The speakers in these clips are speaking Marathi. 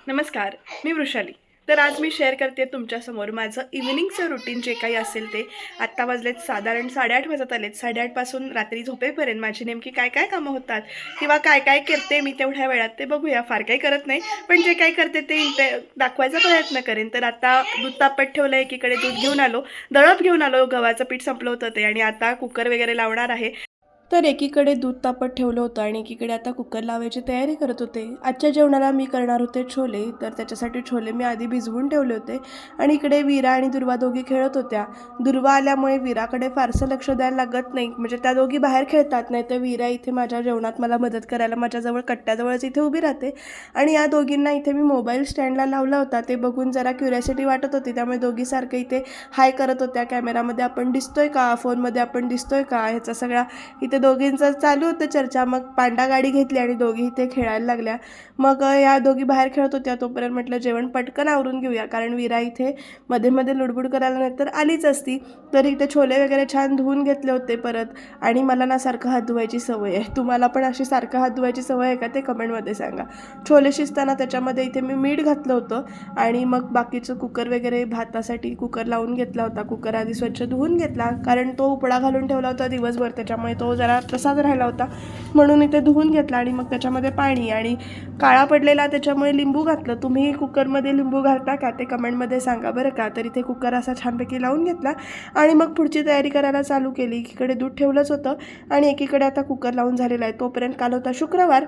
नमस्कार, मी वृषाली. तर आज मी शेअर करते तुमच्यासमोर माझं इव्हनिंगचं रुटीन जे काही असेल ते. आत्ता वाजलेत साधारण 8:30 वाजत आलेत. 8:30 पासून रात्री झोपेपर्यंत माझी नेमकी काय काय कामं होतात किंवा काय काय करते मी तेवढ्या वेळात ते बघूया. फार काही करत नाही, पण जे काही करते ते दाखवायचा प्रयत्न करेन. तर आता दूध तापत ठेवलं, एकीकडे दूध घेऊन आलो, दळप घेऊन आलो, गव्हाचं पीठ संपलं होतं ते, आणि आता कुकर वगैरे लावणार आहे. तर एकीकडे दूध तापत ठेवलं होतं आणि एकीकडे आता कुकर लावायची तयारी करत होते. आजच्या जेवणाला मी करणार होते छोले, तर त्याच्यासाठी छोले मी आधी भिजवून ठेवले होते. आणि इकडे वीरा आणि दुर्वा दोघी खेळत होत्या. दुर्वा आल्यामुळे वीराकडे फारसं लक्ष द्यायला लागत नाही, म्हणजे त्या दोघी बाहेर खेळतात. नाही तर वीरा इथे माझ्या जेवणात मला मदत करायला माझ्याजवळ कट्ट्याजवळच इथे उभी राहते. आणि या दोघींना इथे मी मोबाईल स्टँडला लावला होता, ते बघून जरा क्युरियोसिटी वाटत होती, त्यामुळे दोघी सारखं इथे हाय करत होत्या. कॅमेरामध्ये आपण दिसतोय का, फोनमध्ये आपण दिसतोय का, ह्याचा सगळा इथे दोघींचं चालू होतं चर्चा. मग पांडा गाडी घेतली आणि दोघी इथे खेळायला लागल्या. मग या दोघी बाहेर खेळत होत्या, तोपर्यंत म्हटलं जेवण पटकन आवरून घेऊया, कारण वीरा इथे मध्ये मध्ये लुडबुड करायला नाही तर आलीच असती. तर इथे छोले वगैरे छान धुवून घेतले होते परत. आणि मला ना सारखं हात धुवायची सवय आहे. तुम्हाला पण अशी सारखं हात धुवायची सवय आहे का, ते कमेंटमध्ये सांगा. छोले शिजताना त्याच्यामध्ये इथे मी मीठ घातलं होतं. आणि मग बाकीचं कुकर वगैरे भातासाठी कुकर लावून घेतला होता. कुकर आधी स्वच्छ धुवून घेतला, कारण तो उपडा घालून ठेवला होता दिवसभर, त्याच्यामुळे तो जरा तसाच राहिला होता. म्हणून इथे धुवून घेतला. आणि मग त्याच्यामध्ये पाणी आणि काळा पडलेला, त्याच्यामुळे लिंबू घातलं. तुम्ही कुकरमध्ये लिंबू घालता का, ते कमेंटमध्ये सांगा बरं का. तर इथे कुकर असा छानपैकी लावून घेतला आणि मग पुढची तयारी करायला चालू केली. एकीकडे दूध ठेवलंच होतं आणि एकीकडे आता कुकर लावून झालेला आहे. तोपर्यंत काल होता शुक्रवार,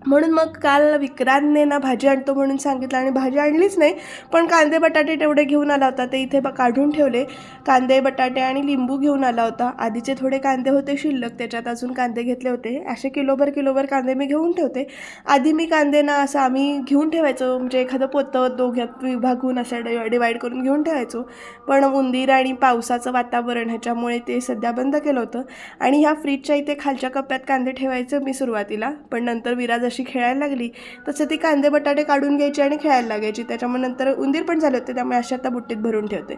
म्हणून मग काल विक्रांतने ना भाजी आणतो म्हणून सांगितलं आणि भाजी आणलीच नाही. पण कांदे बटाटे तेवढे घेऊन आला होता, ते इथे काढून ठेवले. कांदे बटाटे आणि लिंबू घेऊन आला होता. आधीचे थोडे कांदे होते शिल्लक, त्याच्यात अजून कांदे घेतले होते. असे किलोभर कांदे मी घेऊन ठेवते. आधी मी कांदे ना असं आम्ही घेऊन ठेवायचो, म्हणजे एखादं पोतं दोघ्यात विभागून असं डिवाईड करून घेऊन ठेवायचो. पण उंदीर आणि पावसाचं वातावरण ह्याच्यामुळे ते सध्या बंद केलं होतं. आणि ह्या फ्रीजच्या इथे खालच्या कप्प्यात कांदे ठेवायचं मी सुरुवातीला, पण नंतर विरा जशी खेळायला लागली तसं ती कांदे बटाटे काढून घ्यायची आणि खेळायला लागायची. त्याच्यामुळे नंतर उंदीर पण झाले होते, त्यामुळे अशा आता बुट्टीत भरून ठेवते.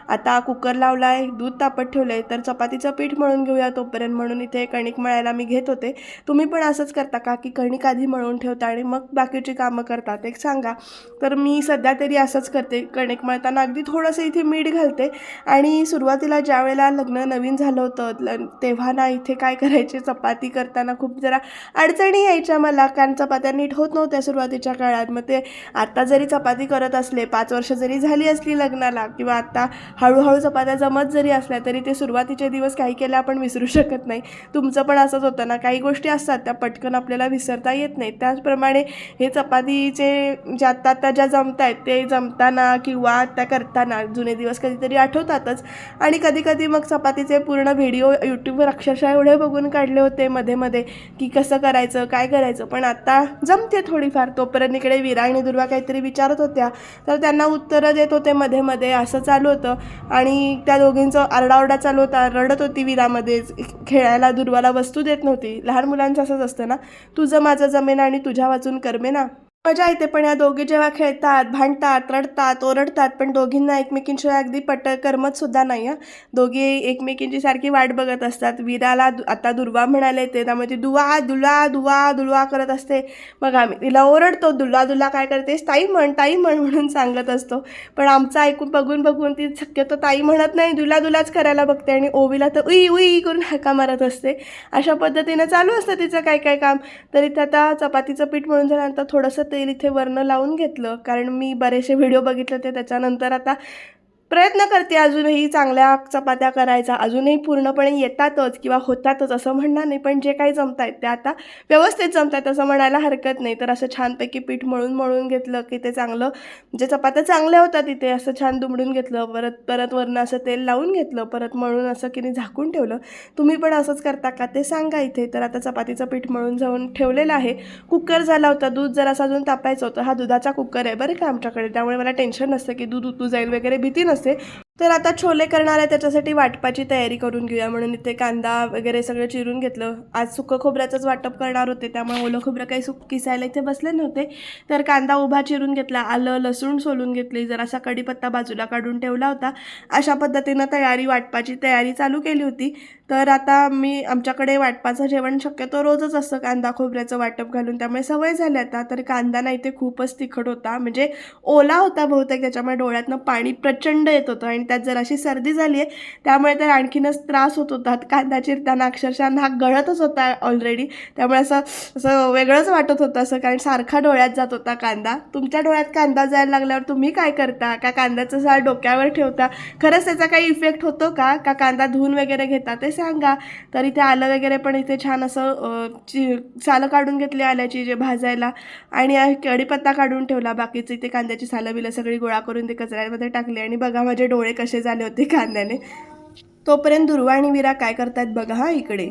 आता कुकर लावला आहे, दूध तापत ठेवलं आहे, तर चपातीचं पीठ मळून घेऊया तोपर्यंत. म्हणून इथे कणिक मळायला मी घेत होते. तुम्ही पण असंच करता का, की कणिक आधी मळून ठेवता आणि मग बाकीची कामं करतात, एक सांगा. तर मी सध्या तरी असंच करते. कणिक मळताना अगदी थोडंसं इथे मीठ घालते. आणि सुरुवातीला ज्या वेळेला लग्न नवीन झालं होतं तेव्हा ना इथे काय करायचे, चपाती करताना खूप जरा अडचणी यायच्या मला, कारण चपात्या नीट होत नव्हत्या सुरुवातीच्या काळात. मग ते आता जरी चपाती करत असले, 5 वर्ष जरी झाली असली लग्नाला, किंवा आता हळूहळू चपात्या जमत जरी असल्या, तरी ते सुरुवातीचे दिवस काही केले आपण विसरू शकत नाही. तुमचं पण असंच होतं ना, काही गोष्टी असतात त्या पटकन आपल्याला विसरता येत नाही. त्याचप्रमाणे हे चपातीचे ज्या आता ज्या जमत आहेत, ते जमताना किंवा त्या करताना जुने दिवस कधीतरी आठवतातच. आणि कधी कधी मग चपातीचे पूर्ण व्हिडिओ यूट्यूबवर अक्षरशः एवढे बघून काढले होते मध्ये मध्ये, की कसं करायचं काय करायचं. पण आता जमते थोडीफार. तोपर्यंत इकडे वीरा आणि दुर्वा काहीतरी विचारत होत्या, तर त्यांना उत्तरं देत होते मध्ये मध्ये, असं चालू होतं. आणि त्या दोघींचं आरडाओरडा चालू होता. रडत होती विरामध्येच, खेळायला दुर्वाला वस्तू देत नव्हती. लहान मुलांचं असंच असतं ना, तुझं माझं जमेना आणि तुझ्या वाचून करमे ना. मजा येते. पण या दोघी जेव्हा खेळतात, भांडतात, रडतात, ओरडतात, पण दोघींना एकमेकींशिवाय अगदी करमत सुद्धा नाही. दोघी एकमेकींची सारखी वाट बघत असतात. वीराला आता दुर्वा म्हणाले ते, त्यामुळे ती दुवा दुला दुवा दुलवा करत असते. मग आम्ही तिला ओरडतो, दुला दुला काय करतेस, ताई म्हण ताई म्हण म्हणून सांगत असतो. पण आमचं ऐकून बघून बघून ती शक्यतो ताई म्हणत नाही, दुला दुलाच करायला बघते. आणि ओवीला तर उई उई करून हाका मारत असते. अशा पद्धतीनं चालू असतं तिचं काय काय काम. तर इथे आता चपातीचं पीठ मळून झाल्यानंतर थोडंसं तेल इथे वरनं लावून घेतलं, कारण मी बरेचसे व्हिडिओ बघितले ते. त्याच्यानंतर आता प्रयत्न करते अजूनही चांगल्या चपात्या करायचा. अजूनही पूर्णपणे येतातच किंवा होतातच असं म्हणणार नाही, पण जे काही जमत आहेत ते आता व्यवस्थित जमत आहेत असं म्हणायला हरकत नाही. तर असं छानपैकी पीठ मळून घेतलं की ते चांगलं, जे चपात्या चांगल्या होतात तिथे असं छान दुमडून घेतलं. परत वरनं असं तेल लावून घेतलं, परत मळून असं की नाही झाकून ठेवलं. तुम्ही पण असंच करता का, ते सांगा इथे. तर आता चपातीचं पीठ मळून जाऊन ठेवलेलं आहे. कुकर झाला होता, दूध जरासं अजून तापायचं होतं. हा दुधाचा कुकर आहे बरं का आमच्याकडे, त्यामुळे मला टेन्शन नसतं की दूध उतू जाईल वगैरे, भीती नसते. तर आता छोले करणार आहे त्याच्यासाठी वाटपाची तयारी करून घेऊया म्हणून इथे कांदा वगैरे सगळं चिरून घेतलं. आज सुकं खोबऱ्याचंच वाटप करणार होते त्यामुळे ओलं खोबरं काही किसायला इथे बसले नव्हते. तर कांदा उभा चिरून घेतला, आलं लसूण सोलून घेतली, जरासा कढीपत्ता बाजूला काढून ठेवला होता. अशा पद्धतीनं वाटपाची तयारी चालू केली होती. तर आता आमच्याकडे वाटपाचं जेवण शक्यतो रोजच असतं कांदा खोबऱ्याचं वाटप घालून, त्यामुळे सवय झाली आता. तर कांदा ना इथे खूपच तिखट होता, म्हणजे ओला होता बहुतेक, त्याच्यामुळे डोळ्यातनं पाणी प्रचंड येत होतं आणि त्यात जराशी सर्दी झाली आहे त्यामुळे तर आणखीनच त्रास होत होता. कांदा चिरताना अक्षरशः नाक गळतच होता ऑलरेडी, त्यामुळे असं असं वेगळंच वाटत होतं असं, कारण सारखा डोळ्यात जात होता कांदा. तुमच्या डोळ्यात कांदा जायला लागल्यावर तुम्ही काय करता? का कांद्याचं झाड डोक्यावर ठेवता? खरंच त्याचा काही इफेक्ट होतो का कांदा धुवून वगैरे घेता ते सांगा. तर इथे आलं वगैरे पण इथे छान असं सालं काढून घेतली आल्याची जे भाजायला, आणि कढीपत्ता काढून ठेवला. बाकीचं इथे कांद्याची सालं बिलं सगळी गोळा करून ते कचऱ्यामध्ये टाकली आणि बघा माझे डोळे कसे झाले होते कांद्याने. तोपर्यंत दुर्वा आणि वीरा काय करतायत बघा हा इकडे.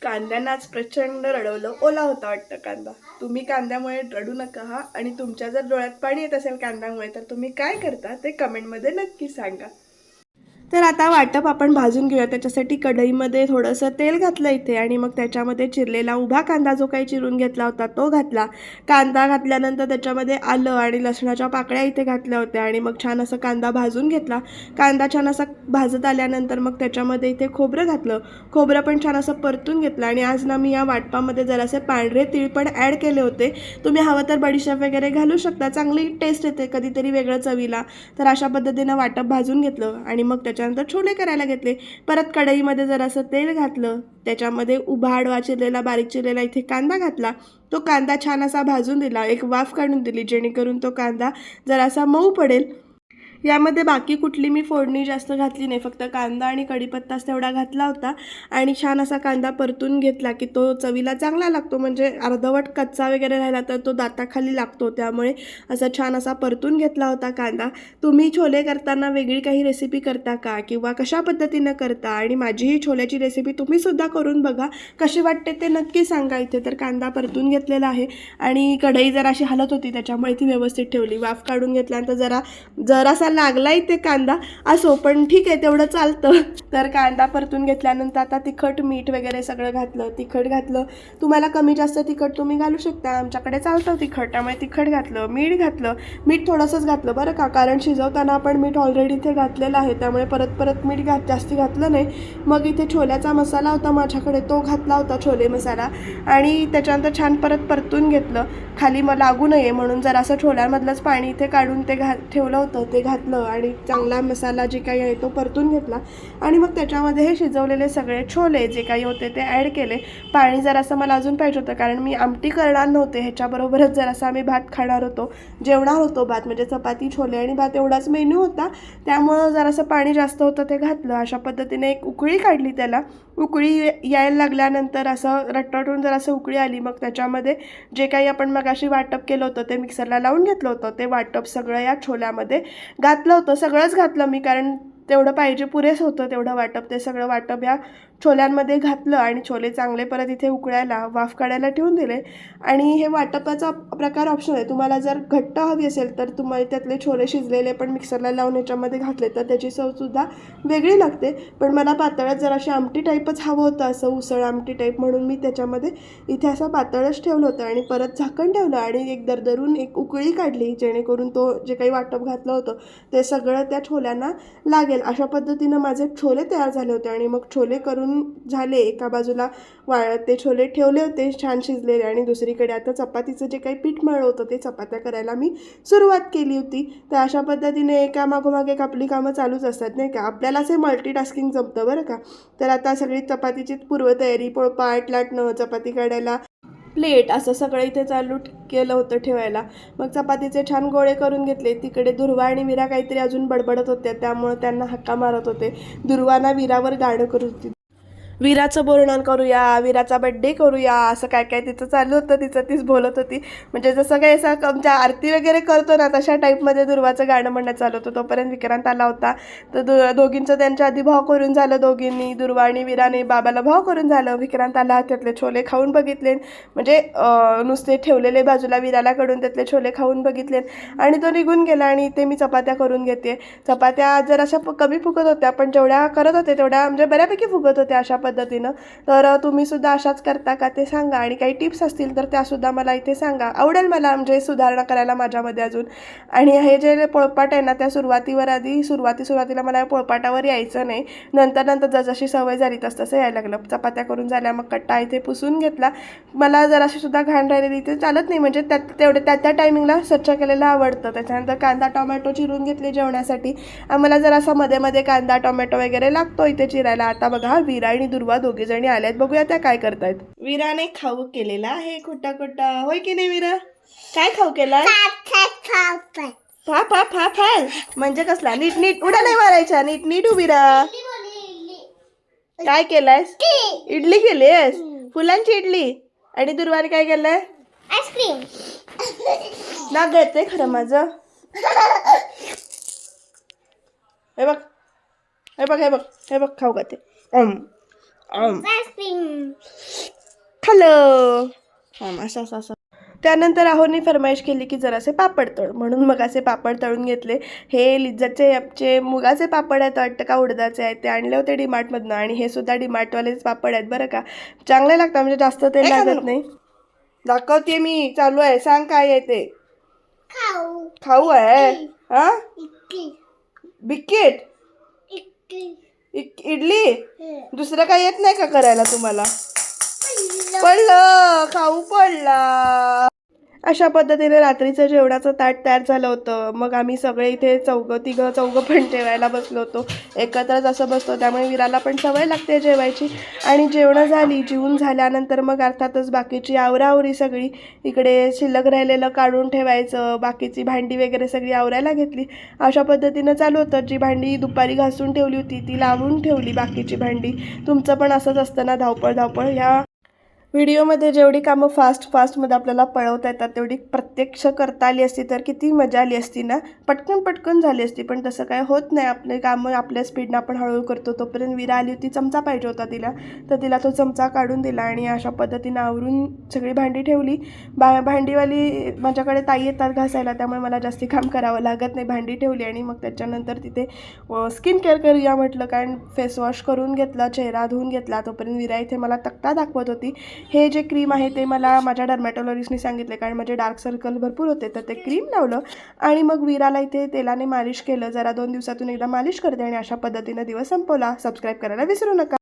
कांद्यांना आज प्रचंड रडवलं, ओला होता वाटतं कांदा. तुम्ही कांद्यामुळे रडू नका हा, आणि तुमच्या जर डोळ्यात पाणी येत असेल कांद्यामुळे तर तुम्ही काय करता ते कमेंटमध्ये नक्की सांगा. तर आता वाटप आपण भाजून घेऊया. त्याच्यासाठी कढईमध्ये थोडंसं तेल घातलं इथे, आणि मग त्याच्यामध्ये चिरलेला उभा कांदा जो काही चिरून घेतला होता तो घातला. कांदा घातल्यानंतर त्याच्यामध्ये आलं आणि लसणाच्या पाकळ्या इथे घातल्या होत्या, आणि मग छान असं कांदा भाजून घेतला. कांदा छान असा भाजत आल्यानंतर मग त्याच्यामध्ये इथे खोबरं घातलं. खोबरं पण छान असं परतून घेतलं, आणि आज ना मी या वाटपामध्ये जरासे पांढरे तीळ पण ॲड केले होते. तुम्ही हवं तर बडीशेप वगैरे घालू शकता, चांगली टेस्ट येते कधीतरी वेगळं चवीला. तर अशा पद्धतीनं वाटप भाजून घेतलं, आणि मग त्याच्यानंतर छोले करायला घेतले. परत कढईमध्ये जरासं तेल घातलं, त्याच्यामध्ये उभा आडवा चिरलेला बारीक चिरलेला इथे कांदा घातला. तो कांदा छान असा भाजून दिला, एक वाफ काढून दिली जेणेकरून तो कांदा जरासा मऊ पडेल. यामध्ये बाकी कुठली मी फोडणी जास्त घातली नाही, फक्त कांदा आणि कढीपत्ताच तेवढा घातला होता, आणि छान असा कांदा परतून घेतला की तो चवीला चांगला लागतो. म्हणजे अर्धवट कच्चा वगैरे राहिला तर तो दाताखाली लागतो, त्यामुळे असं छान असा परतून घेतला होता कांदा. तुम्ही छोले करताना वेगळी काही रेसिपी करता का, किंवा कशा पद्धतीनं करता? आणि माझी ही छोल्याची रेसिपी तुम्हीसुद्धा करून बघा, कशी वाटते ते नक्की सांगा. इथे तर कांदा परतून घेतलेला आहे, आणि कढई जराशी हलत होती त्याच्यामुळे ती व्यवस्थित ठेवली. वाफ काढून घेतल्यानंतर जरासा लागलाय ते कांदा, असो पण ठीक आहे तेवढं चालतं. तर कांदा परतून घेतल्यानंतर आता तिखट मीठ वगैरे सगळं घातलं. तिखट घातलं, तुम्हाला कमी जास्त तिखट तुम्ही घालू शकता, आमच्याकडे चालतं तिखट त्यामुळे तिखट घातलं. मीठ घातलं, मीठ थोडंसंच घातलं बरं का, कारण शिजवताना आपण मीठ ऑलरेडी इथे घातलेलं आहे, त्यामुळे परत मीठ जास्ती घातलं नाही. मग इथे छोल्याचा मसाला होता माझ्याकडे, तो घातला होता, छोले मसाला, आणि त्याच्यानंतर छान परत परतून घेतलं. खाली लागू नये म्हणून जरासं छोल्यामधलंच पाणी इथे काढून ते ठेवलं होतं, ते घातलं, आणि चांगला मसाला जे काही आहे तो परतून घेतला. आणि मग त्याच्यामध्ये हे शिजवलेले सगळे छोले जे काही होते ते ॲड केले. पाणी जरासं मला अजून पाहिजे होतं, कारण मी आमटी करणार नव्हते, ह्याच्याबरोबरच जरासा आम्ही भात खाणार होतो, जेवणार होतो भात, म्हणजे चपाती छोले आणि भात एवढाच मेन्यू होता, त्यामुळं जरासं पाणी जास्त होतं ते घातलं. अशा पद्धतीने एक उकळी काढली त्याला. उकळी यायला लागल्यानंतर असं रटरटून जरासं उकळी आली, मग त्याच्यामध्ये जे काही आपण मगाशी वाटप केलं होतं ते मिक्सरला लावून घेतलं होतं, ते वाटप सगळं या छोल्यामध्ये घातलं होतं. सगळंच घातलं मी, कारण तेवढं पाहिजे पुरेस होतं तेवढं वाटप. ते सगळं वाटप या छोल्यांमध्ये घातलं, आणि छोले चांगले परत इथे उकळायला वाफ काढायला ठेवून दिले. आणि हे वाटपाचा प्रकार ऑप्शन आहे, तुम्हाला जर घट्ट हवी असेल तर तुम्हाला त्यातले छोले शिजलेले पण मिक्सरला लावून याच्यामध्ये घातले तर त्याची चवसुद्धा वेगळी लागते. पण मला पातळच जराशी आमटी टाईपच हवं होतं, असं उसळ आमटी टाईप, म्हणून मी त्याच्यामध्ये इथे असं पातळच ठेवलं होतं, आणि परत झाकण ठेवलं, आणि एक दरदरून एक उकळी काढली, जेणेकरून तो जे काही वाटप घातलं होतं ते सगळं त्या छोल्यांना लागेल. अशा पद्धतीनं माझे छोले तयार झाले होते. आणि मग छोले करून झाले, एका बाजूला ते छोले ठेवले होते छान शिजलेले, आणि दुसरीकडे आता चपातीचं जे काही पीठ मळलं होतं ते चपात्या करायला मी सुरुवात केली होती. तर अशा पद्धतीने एका मागोमाग एक आपली कामं चालूच असतात नाही का, आपल्यालाच हे मल्टीटास्किंग जमतं बरं का. तर आता सगळी चपातीची पूर्वतयारी, पोळपाट लाटणं, चपाती काढायला प्लेट, असं सगळं इथे चालू केलं होतं ठेवायला. मग चपातीचे छान गोळे करून घेतले. तिकडे दुर्वा आणि वीरा काहीतरी अजून बडबडत होत्या, त्यामुळे त्यांना हक्का मारत होते. दुर्वाना वीरावर गाणं करत होती. वीराचं बोर्णन करूया, वीराचा बड्डे करूया, असं काय काय तिचं चालू होतं. तिचं तीच बोलत होती. म्हणजे जसं काही असं आमच्या आरती वगैरे करतो ना तशा टाईपमध्ये दुर्वाचं गाणं म्हणणं चालू होतं. तोपर्यंत विक्रांत आला होता. तर दोघींचं त्यांच्या आधी भाव करून झालं. दोघींनी दुर्वा आणि वीराने बाबाला भाव करून झालं. विक्रांत आला, त्यातले छोले खाऊन बघितले. म्हणजे नुसते ठेवलेले बाजूला वीराला कडून त्यातले छोले खाऊन बघितले आणि तो निघून गेला. आणि इथे मी चपात्या करून घेते. चपात्या जर अशा कमी फुगत होत्या, पण जेवढ्या करत होते तेवढ्या म्हणजे बऱ्यापैकी फुगत होत्या अशा पद्धतीनं. तर तुम्ही सुद्धा अशाच करता का ते सांगा. आणि काही टिप्स असतील तर त्यासुद्धा मला इथे सांगा. आवडेल मला म्हणजे सुधारणा करायला माझ्यामध्ये अजून. आणि हे जे पोळपाट आहे ना, त्या सुरुवातीला मला पोळपाटावर यायचं नाही. नंतर जसजशी सवय झाली तसं यायला लागलं. चपात्या करून झाल्या, मग कट्टा इथे पुसून घेतला. मला जराशी सुद्धा घाण राहिलेली इथे चालत नाही. म्हणजे त्या टायमिंगला स्वच्छ केलेलं आवडतं. त्याच्यानंतर कांदा टोमॅटो चिरून घेतले जेवणासाठी. आम्हाला जरासा मध्ये मध्ये कांदा टोमॅटो वगैरे लागतो इथे चिरायला. आता बघा वीरा आणि दुर्वा दोघी जणी आल्यात. बघूया त्या काय करतायत. वीराने खाऊ केलेला आहे खोटा खोटा, होय की नाही वीरा? काय खाऊ केला? फा फा फा फा म्हणजे कसला? नीट नीट उड्या नाही मारायच्या, नीट नीट उभी राहा. काय केलंयस? इडली केलीस? फुलांची इडली. आणि दुर्वाने काय केलंय? आईस्क्रीम. नाक गळतंय खरं माझं. हे बघ हे बघ हे बघ हे बघ खाऊ का ते. खाल्लं. असं असं असं. त्यानंतर आहोनी फरमाईश केली की जरासे पापड तळ, म्हणून मग असे पापड तळून घेतले. हे लिज्जतचे मुगाचे पापड आहेत वाटतं का उडदाचे आहेत, ते आणले होते डीमार्टमधनं. आणि हे सुद्धा डीमार्टवालेच पापड आहेत बरं का. चांगले लागतात, म्हणजे जास्त तेल लागत नाही. दाखवते मी, चालू आहे. सांग काय आहे ते? खाऊ आहे. हा, बिस्किट, इडली. दुसरं काही येत नाही का करायला तुम्हाला? पडलं, खाऊ पडला. अशा पद्धतीने रात्रीचं जेवणाचं ताट तयार झालं होतं. मग आम्ही सगळे इथे चौघं पण जेवायला बसलो होतो. एकत्रच असं बसतो, त्यामुळे वीराला पण सवय लागते जेवायची. आणि जेवणं झाली, जेवून झाल्यानंतर मग अर्थातच बाकीची आवराआवरी सगळी. इकडे शिल्लक राहिलेलं काढून ठेवायचं, बाकीची भांडी वगैरे सगळी आवरायला घेतली. अशा पद्धतीनं चालू होतं. जी भांडी दुपारी घासून ठेवली होती ती लावून ठेवली, बाकीची भांडी. तुमचं पण असंच असतं ना, धावपळ. ह्या व्हिडिओमध्ये जेवढी कामं फास्टमध्ये आपल्याला पळवता येतात तेवढी प्रत्यक्ष करता आली असती तर किती मजा आली असती ना. पटकन झाली असती, पण तसं काय होत नाही. आपले कामं आपल्या स्पीडनं आपण हळूहळू करतो. तोपर्यंत वीरा आली होती, चमचा पाहिजे होता तिला, तर तिला तो चमचा काढून दिला. आणि अशा पद्धतीनं आवरून सगळी भांडी ठेवली. भांडीवाली माझ्याकडे ताई येतात घासायला, त्यामुळे मला जास्ती काम करावं लागत नाही. भांडी ठेवली आणि मग त्याच्यानंतर तिथे स्किन केअर करूया म्हटलं, कारण फेसवॉश करून घेतलं, चेहरा धुवून घेतला. तोपर्यंत वीरा इथे मला तक्ता दाखवत होती. हे जे क्रीम आहे ते मला माझ्या डर्मॅटॉलॉजिस्टने सांगितले, कारण माझे डार्क सर्कल भरपूर होते. तर ते क्रीम लावलं आणि मग वीराला इथे तेलाने मालिश केलं. जरा 2 दिवसातून एकदा मालिश करते. आणि अशा पद्धतीनं दिवस संपवला. सबस्क्राईब करायला विसरू नका.